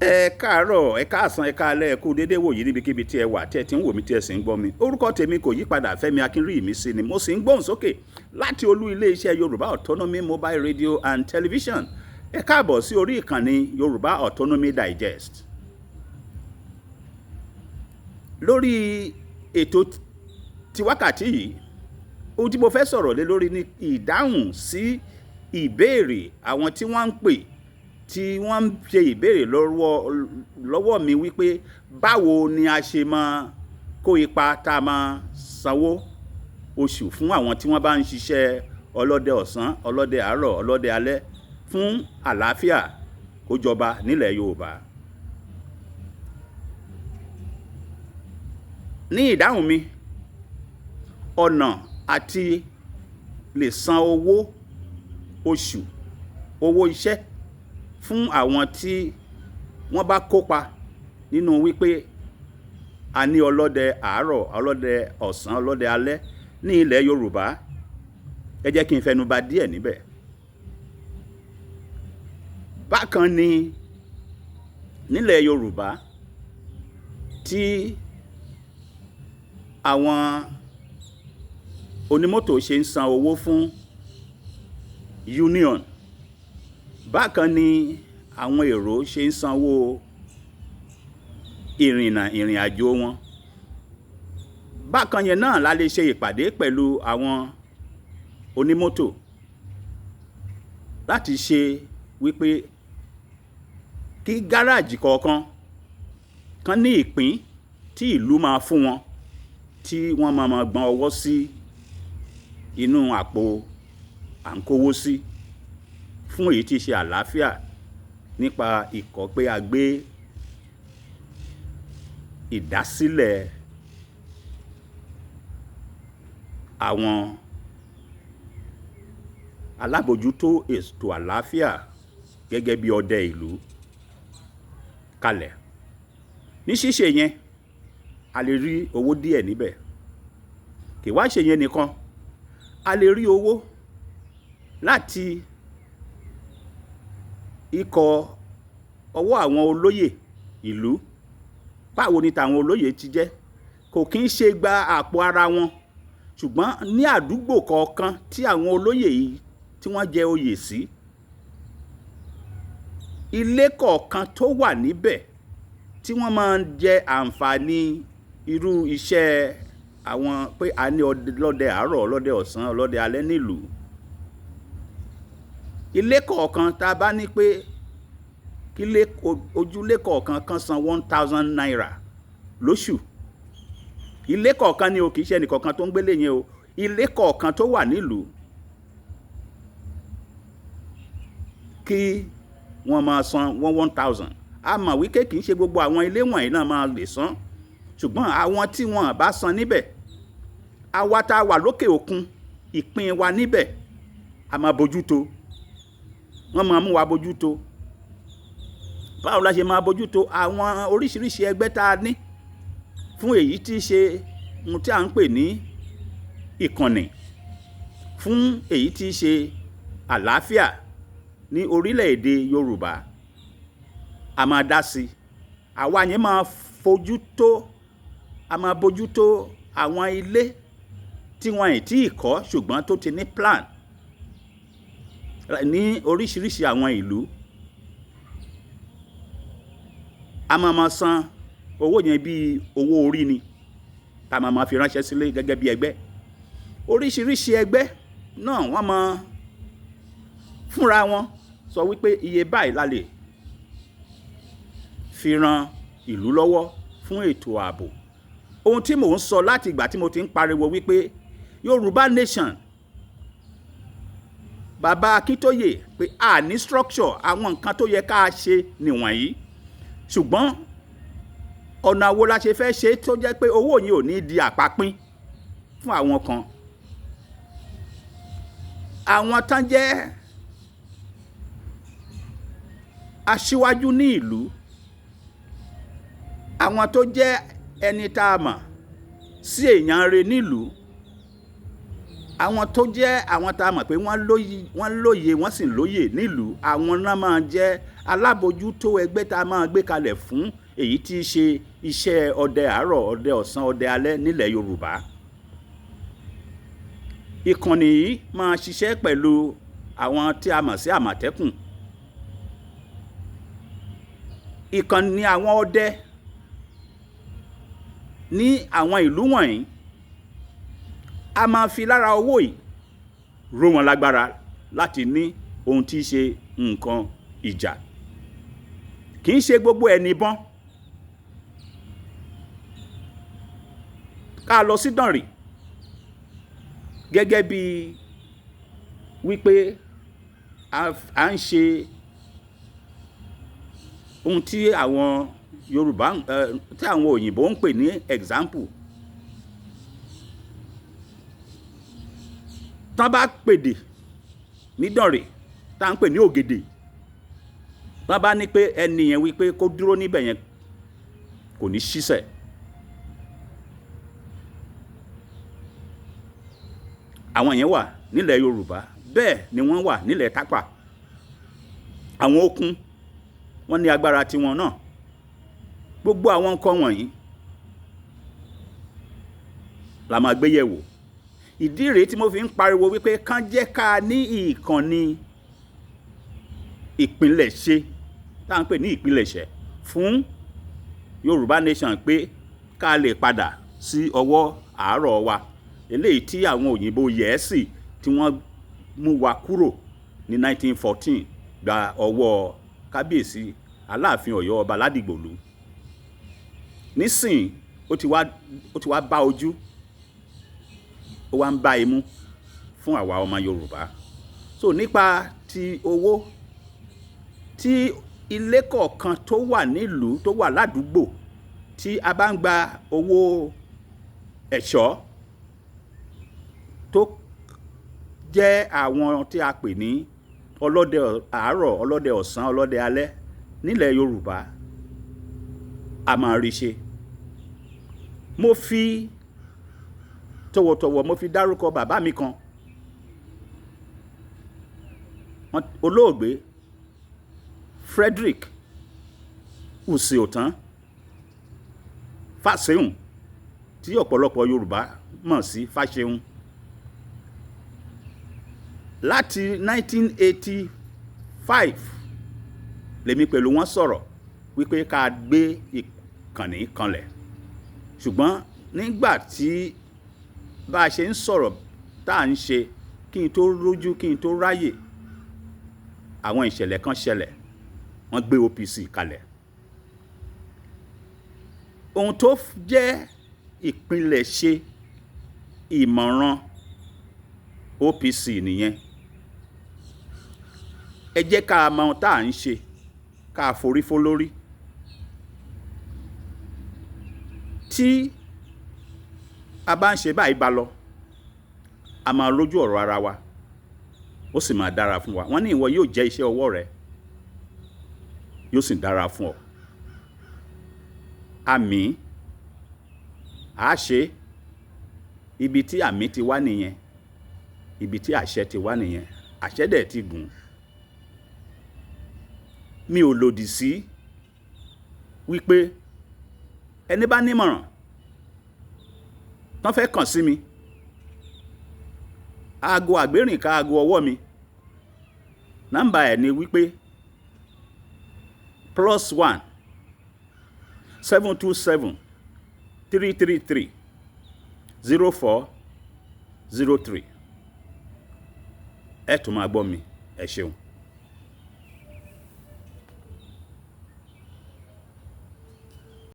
Ẹ káàárọ̀, ẹ káàsán, ẹ káalẹ́, ẹ kú dédé wòyí níbikíbi tí ẹ wà tí ẹ ti ń wò mí tí ẹ sì ń gbọ́ mi. Orúkọ tèmi kò yí padà, Fẹ́mi Akínríyìmísí ni mo sì ń gbóhùn sókè láti olú ilé-iṣẹ́ Yorùbá Autonomy Mobile Radio and Television. Ẹ káàbọ̀ sí orí ìkànnì Yorùbá Autonomy Digest. Lórí ètò ti wákàtí yìí, ohun tí mo fẹ́ sọ̀rọ̀ lé lórí ni ìdáhùn sí ìbéèrè àwọn tí wọ́n ń pè tí wọ́n ń ṣe ìbéèrè lọ́wọ́ mi wípé báwo ni a ṣe máa kó ipa tá a máa sanwó oṣù fún àwọn tí wọ́n bá ń ṣiṣẹ́ ọlọ́dẹ ọ̀sán, ọlọ́dẹ àárọ̀, ọlọ́dẹ alẹ́ fún àlàáfíà kó jọba nílẹ̀ Yorùbá. Ní ìdáhùn mi, ọ̀nà àti lè san owó oṣù, owó iṣẹ́ fún àwọn tí wọ́n bá kópa nínú wípé a ní ọlọ́dẹ àárọ̀, ọlọ́dẹ ọ̀sán, ọlọ́dẹ alẹ́ ní ilẹ̀ Yorùbá. Ẹ jẹ́ kí n fẹnu bà díẹ̀ níbẹ̀. Bákan ni nílẹ̀ Yorùbá tí àwọn onímọ́tò ṣe ń san owó fún union, bákan ni àwọn èrò ṣe ń sanwó ìrìn àjò wọn. Bákan yẹn náà la lè ṣe ìpàdé pẹ̀lú àwọn onímọ́tò láti ṣe wípé kí gáràjì kọ̀ọ̀kan kan ní ìpín tí ìlú máa fún wọn tí wọ́n máa gbọ́n ọwọ́ sí inú àpò à ń kówó sí fún èyí tí ṣe àlàáfíà nípa ìkọ́ pé a gbé ìdásílẹ̀ àwọn alábòjútó ètò àlàáfíà gẹ́gẹ́ bí ọdẹ ìlú kalẹ̀. Ní ṣíṣe yẹn a lè rí owó díẹ̀ níbẹ̀. Kì wá ṣe yẹn nìkan, a lè rí owó láti ikọ̀ ọwọ́ àwọn olóyè ìlú. Báwo ni tàwọn olóyè ti jẹ́? Kò kí ń ṣe gba àpò ara wọn, ṣùgbọ́n ní àdúgbò kọ̀ọ̀kan tí àwọn olóyè yìí tí wọ́n jẹ oyè sí, ilé kọ̀ọ̀kan tó wà níbẹ̀ tí wọ́n máa ń jẹ àǹfààní irú iṣẹ́ àwọn pé a ní ọlọ́dẹ àárọ̀, ọlọ́dẹ ọ̀sán, ọlọ́dẹ alẹ́ nílùú. Ilé kọ̀ọ̀kan tá a bá ní pé kí ojúlé kọ̀ọ̀kan kan san 1,000 naira lóṣù. Ilé kọ̀ọ̀kan ni o, kì í ṣe ẹnìkọ̀ọ̀kan tó ń gbélé yẹn o. Ilé kọ̀ọ̀kan tó wà nílùú kí wọ́n máa san 1,000. A mọ̀ wípé kì í ṣe gbogbo àwọn ilé wọ̀nyí náà máa lè san, ṣùgbọ́n àwọn tí wọ́n bá san níbẹ̀, àwa tá a wà lókè òkun, ìpín wa níbẹ̀ a máa bójútó. Wọ́n máa mú wa bójútó. Báwo la ṣe máa bójútó àwọn oríṣiríṣi ẹgbẹ́ tá a ní fún èyí tí í ṣe ohun tí a ń pè ní ìkànnì, fún èyí tí í ṣe àlàáfíà ní orílẹ̀-èdè Yorùbá. A máa dá sí i. Àwa yẹn máa bójútó àwọn ilé tí wọ́n ì tí ì kọ́ ṣùgbọ́n tó ti ní plan ní oríṣiríṣi àwọn ìlú. A máa san owó yẹn bí owó orí ni tá a máa fi ránṣẹ́ sílé gẹ́gẹ́ bí ẹgbẹ́. Oríṣiríṣi ẹgbẹ́ náà wọ́n máa fúnra wọn sọ wípé iye báyìí la lè fi ran ìlú lọ́wọ́ fún ètò ààbò. Ohun tí mò ń sọ láti ìgbà tí mo ti ń pariwo wípé Yorùbá nation, bàbá Akíntóyè, pé a ní structure, àwọn nǹkan tó yẹ ká ṣe nìwọ̀nyí, ṣùgbọ́n ọ̀nà wo la ṣe fẹ́ ṣe tó jẹ́ pé owó yìí ò ní di àpapín fún àwọn kan. Àwọn tán jẹ́ aṣíwájú ní ìlú, àwọn tó jẹ́ ẹni tá a mọ̀ sí èèyàn rere nílùú, àwọn tó jẹ́ àwọn tá a mọ̀ pé wọ́n lóye wọ́n sì lóye nílùú, àwọn náà máa jẹ́ alábòjútó ẹgbẹ́ tá a máa gbé kalẹ̀ fún èyí tí í ṣe iṣẹ́ ọdẹ àárọ̀, ọdẹ ọ̀sán, ọdẹ alẹ́ nílẹ̀ Yorùbá. Ìkànnì yìí máa ṣiṣẹ́ pẹ̀lú àwọn tí a mọ̀ sí Àmọ̀tẹ́kùn. Ìkànnì àwọn ọdẹ ní àwọn ìlú wọ̀nyí, a máa fi lára owó yìí ró wọn lágbára láti ní ohun tí í ṣe nǹkan ìjà. Kì í ṣe gbogbo ẹ̀ níbọn. Ká lọ sí Dànrè gẹ́gẹ́ bí wípé à ń ṣe ohun tí àwọn Yorùbá tí àwọn òyìnbó ń pè ní example. Tán bá pèdè ní Dànrè tá à ń pè ní ògèdè, tán bá ní pé ẹni yẹn wípé kó dúró níbẹ̀ yẹn kò ní ṣíṣẹ̀. Àwọn yẹn wà nílẹ̀ Yorùbá, bẹ́ẹ̀ ni wọ́n wà nílẹ̀ Tápà. Àwọn Okun wọ́n ní agbára tiwọn náà. Gbogbo àwọn nǹkan wọ̀nyí la máa gbé yẹ̀wò. Ìdí rèé tí mo fi ń pariwo wípé kán jẹ́ ká ní ìkànnì ìpilẹ̀ṣe tá à ń pè ní ìpilẹ̀ṣẹ̀ fún Yorùbá nation, pé ká lè padà sí ọwọ́ àárọ̀ wa, eléyìí tí àwọn òyìnbó Gẹ̀ẹ́sì tí wọ́n mú wa kúrò ní 1914 gba ọwọ́ kábíyèsí Aláàfin Ọ̀yọ́ Ọba Ládìgbòlú. Nísìn ó ti wá bá ojú, ó wá ń bá imú fún àwa ọmọ Yorùbá. So nípa ti owó, tí ilé kọ̀ọ̀kan tó wà nílùú, tó wà ládùúgbò, tí a bá ń gba owó ẹ̀ṣọ́ tó jẹ́ àwọn tí a pè ní ọlọ́dẹ àárọ̀, ọlọ́dẹ ọ̀sán, ọlọ́dẹ alẹ́ nílẹ̀ Yorùbá, a máa rí ṣe. Mo fi tọ̀wọ̀tọ̀wọ̀ mo fi dárúkọ bàbá mi kan, olóògbé Frederick Usiotan Fáṣẹ̀hùn, tí ọ̀pọ̀lọpọ̀ Yorùbá mọ̀ sí Fáṣẹ̀hùn. Láti 1985 lèmi pẹ̀lú wọn sọ̀rọ̀ wípé ká gbé ìkànnì kanlẹ̀. Ṣùgbọ́n nígbà tí bá a ṣe ń sọ̀rọ̀ tá à ń ṣe, kí n tó rójú, kí n tó ráyè, àwọn ìṣẹ̀lẹ̀ kan ṣẹlẹ̀, wọ́n gbé OPC kalẹ̀. Ohun tó jẹ́ ìpilẹ̀ṣe ìmọ̀ràn OPC nìyẹn. Ẹ jẹ́ ká mọ ohun tá à ń ṣe, ká forí fó lórí. Tí a bá ń ṣe báyìí bá lọ, a máa lójú ọ̀rọ̀ ara wa, ó sì máa dára fún wa. Wọ́n ní ìwọ yóò jẹ́ iṣẹ́ ọwọ́ rẹ, yóò sì dára fún ọ. Àmín. A ṣe ibi tí àmì ti wá nìyẹn, ibi tí àṣẹ ti wá nìyẹn. Àṣẹ dẹ̀ ti gùn. Mi ò lòdì sí wípé ẹni bá nímọ̀ràn tán fẹ́ kàn sí mi, aago àgbérìnká aago ọwọ́ mi, nọ́mbà ẹ̀ ni wípé +1 727 333 0403. Ẹ tún máa gbọ́ mi. Ẹ ṣeun.